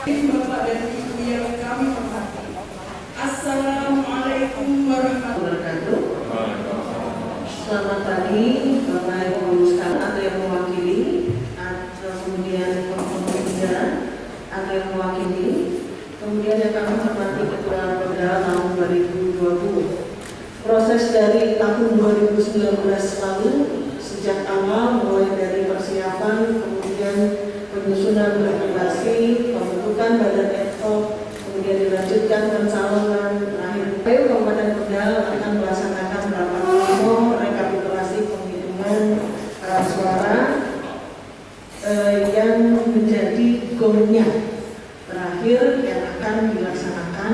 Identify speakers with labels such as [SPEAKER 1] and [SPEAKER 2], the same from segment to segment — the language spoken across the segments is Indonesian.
[SPEAKER 1] Bapak dan Ibu yang kami hormati. Assalamualaikum warahmatullahi wabarakatuh.
[SPEAKER 2] Selamat pagi Bapak Ibu sekalian, ada yang mewakili, atau kemudian pembicara, ada yang mewakili, kemudian yang kami hormati Ketua Pemda tahun 2020. Proses dari tahun 2019 lalu, sejak awal mulai dari persiapan, kemudian penyusunan regulasi, pembentukan badan ad hoc, kemudian dilanjutkan pencalonan, terakhir Kabupaten Kendal akan melaksanakan rapat pleno rekapitulasi penghitungan suara yang menjadi gongnya terakhir yang akan dilaksanakan,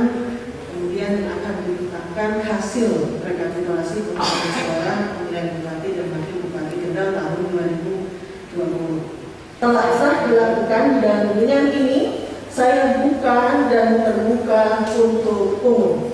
[SPEAKER 2] kemudian akan ditetapkan hasil rekapitulasi penghitungan suara pemilihan bupati dan wakil bupati Kendal tahun 2020. Telah sah dilakukan dan dengan ini saya buka dan terbuka untuk umum.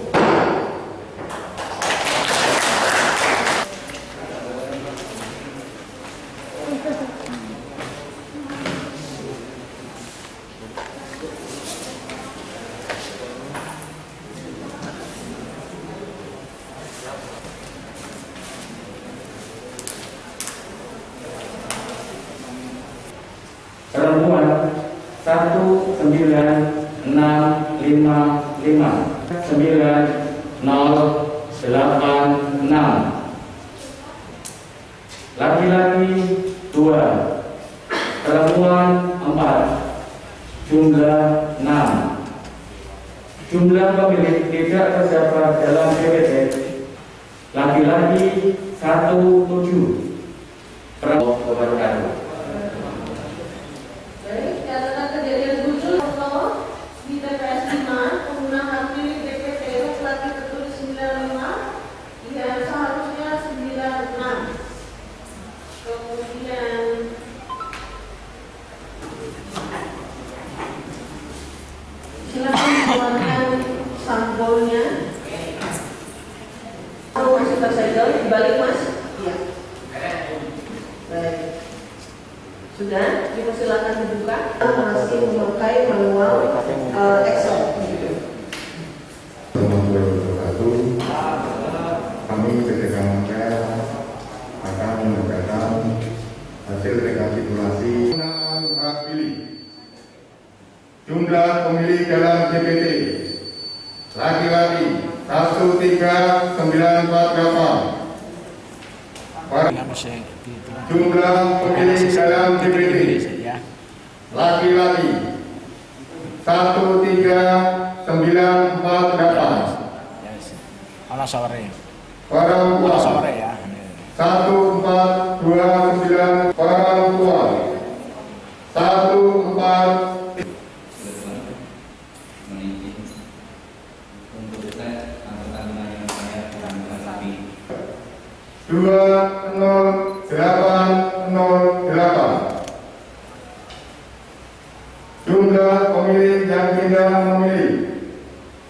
[SPEAKER 3] Perempuan 19655 9086, laki-laki 2, perempuan 4, jumlah 6. Jumlah pemilih tidak terdapat dalam DPT, laki-laki 17, perempuan.
[SPEAKER 2] Karena kejadian lucu di TPS 5 pengguna hak pilih DPT laki-laki tertulis 95, ya seharusnya 96. Kemudian silakan keluarkan sampulnya. Oh, masih tersegel, dibalik mas? Iya. Baik. Sudah, dipersilakan dibuka. Masih memakai manual Excel.
[SPEAKER 4] Kami ketika akan menegakkan hasil rekapitulasi penggunaan hak pilih. Jumlah pemilih dalam DPT laki-laki 13948. Jumlah pemilih dalam DPT laki-laki 13948. Perempuan 1429, perempuan 14. Dua 0808. Jumlah pemilih yang tidak memilih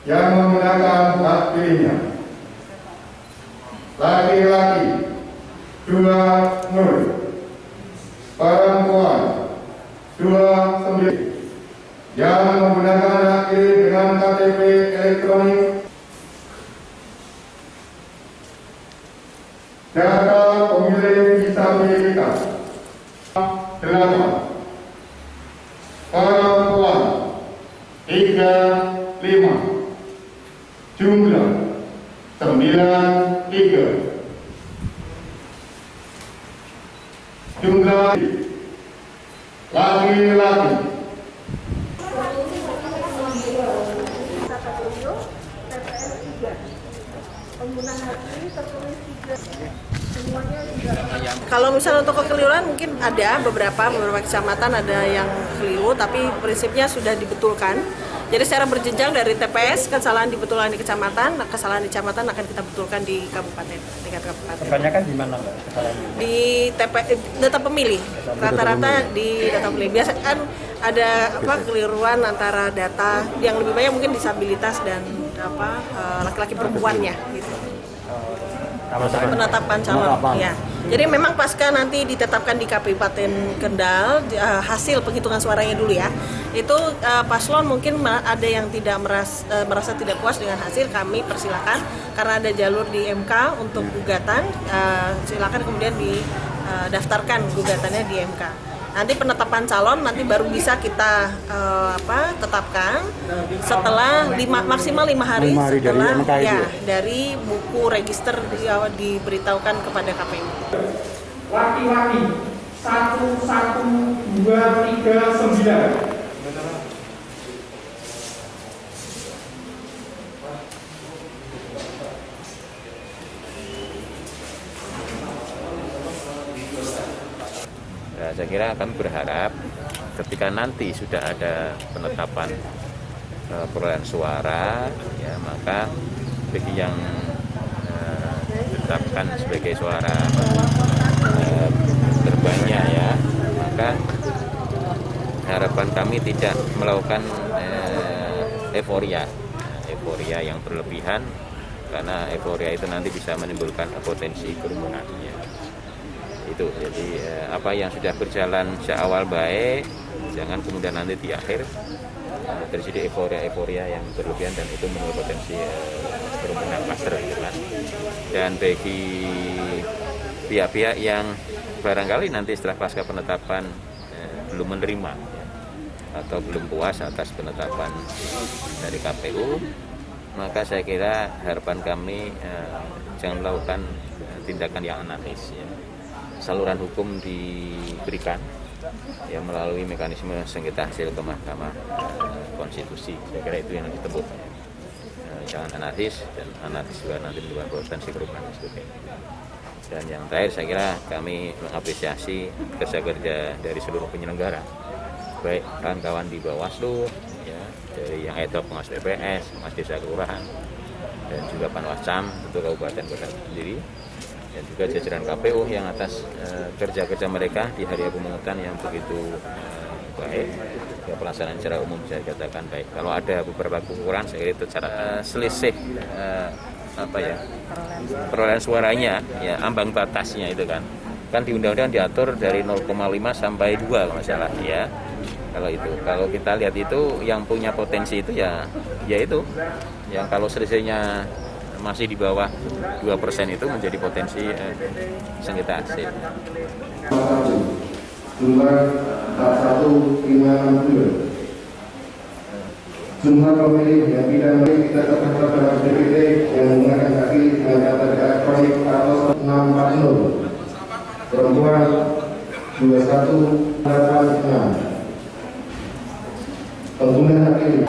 [SPEAKER 4] yang menggunakan hak pilihnya laki-laki 20, perempuan 29 yang menggunakan hak pilih dengan KTP elektronik. Data pemilih disabilitas 8, perempuan 35, jumlah 93, jumlah laki-laki
[SPEAKER 5] Kalau misalnya untuk kekeliruan mungkin ada beberapa kecamatan ada yang keliru, tapi prinsipnya sudah dibetulkan. Jadi secara berjenjang dari TPS, kesalahan dibetulkan di kecamatan, kesalahan di kecamatan akan kita betulkan di kabupaten, tingkat kabupaten.
[SPEAKER 6] Kebanyakan di mana Mbak kesalahannya?
[SPEAKER 5] Di data pemilih, rata-rata di data pemilih. Biasa kan ada kekeliruan antara data yang lebih banyak mungkin disabilitas dan laki-laki perempuannya gitu. penetapan calon. Ya. Jadi memang pasca nanti ditetapkan di Kabupaten Kendal hasil penghitungan suaranya dulu ya. Itu paslon mungkin ada yang tidak merasa tidak puas dengan hasil, kami persilakan karena ada jalur di MK untuk gugatan, silakan kemudian didaftarkan gugatannya di MK. Nanti penetapan calon nanti baru bisa kita tetapkan setelah maksimal 5 hari setelah dari buku register diberitahukan kepada KPU.
[SPEAKER 7] Laki-laki 11239.
[SPEAKER 8] Saya kira kami berharap ketika nanti sudah ada penetapan perolehan suara, ya maka bagi yang ditetapkan sebagai suara terbanyak ya, maka harapan kami tidak melakukan euforia yang berlebihan, karena euforia itu nanti bisa menimbulkan potensi kerumunan. Ya. Itu jadi apa yang sudah berjalan sejak awal baik, jangan kemudian nanti di akhir terjadi euforia yang berlebihan dan itu menimbulkan potensi kerumunan klaster gitu kan. Dan bagi pihak-pihak yang barangkali nanti setelah pasca penetapan belum menerima ya, atau belum puas atas penetapan dari KPU, maka saya kira harapan kami jangan melakukan tindakan yang anarkis ya. Saluran hukum diberikan ya melalui mekanisme sengketa hasil ke Mahkamah Konstitusi. Saya kira itu yang ditempuh. Jangan anarkis, dan anarkis juga nanti menimbulkan potensi kerumunan sebagainya. Dan yang terakhir saya kira kami mengapresiasi kerja-kerja dari seluruh penyelenggara, baik kawan-kawan di Bawaslu, ya, dari yang ad hoc pengawas TPS, pengawas desa kelurahan, dan juga Panwascam untuk kabupaten kota sendiri, dan juga jajaran KPU yang atas kerja-kerja mereka di hari pemungutan yang begitu baik, ya, pelaksanaan secara umum bisa dikatakan baik. Kalau ada beberapa kekurangan, saya kira itu secara selisih perolehan suaranya, ya ambang batasnya itu kan di undang-undang diatur dari 0,5 sampai 2 kalau salah ya. Kalau kita lihat itu yang punya potensi itu ya itu yang kalau selisihnya masih di bawah 2% itu menjadi potensi sengketa hasil.
[SPEAKER 4] Jumlah 11562. Jumlah pemilih yang tidak kita tercatat dalam DPT yang menggunakan kaki dengan data elektronik atau 640. Perempuan 2186. Pengguna hak pilih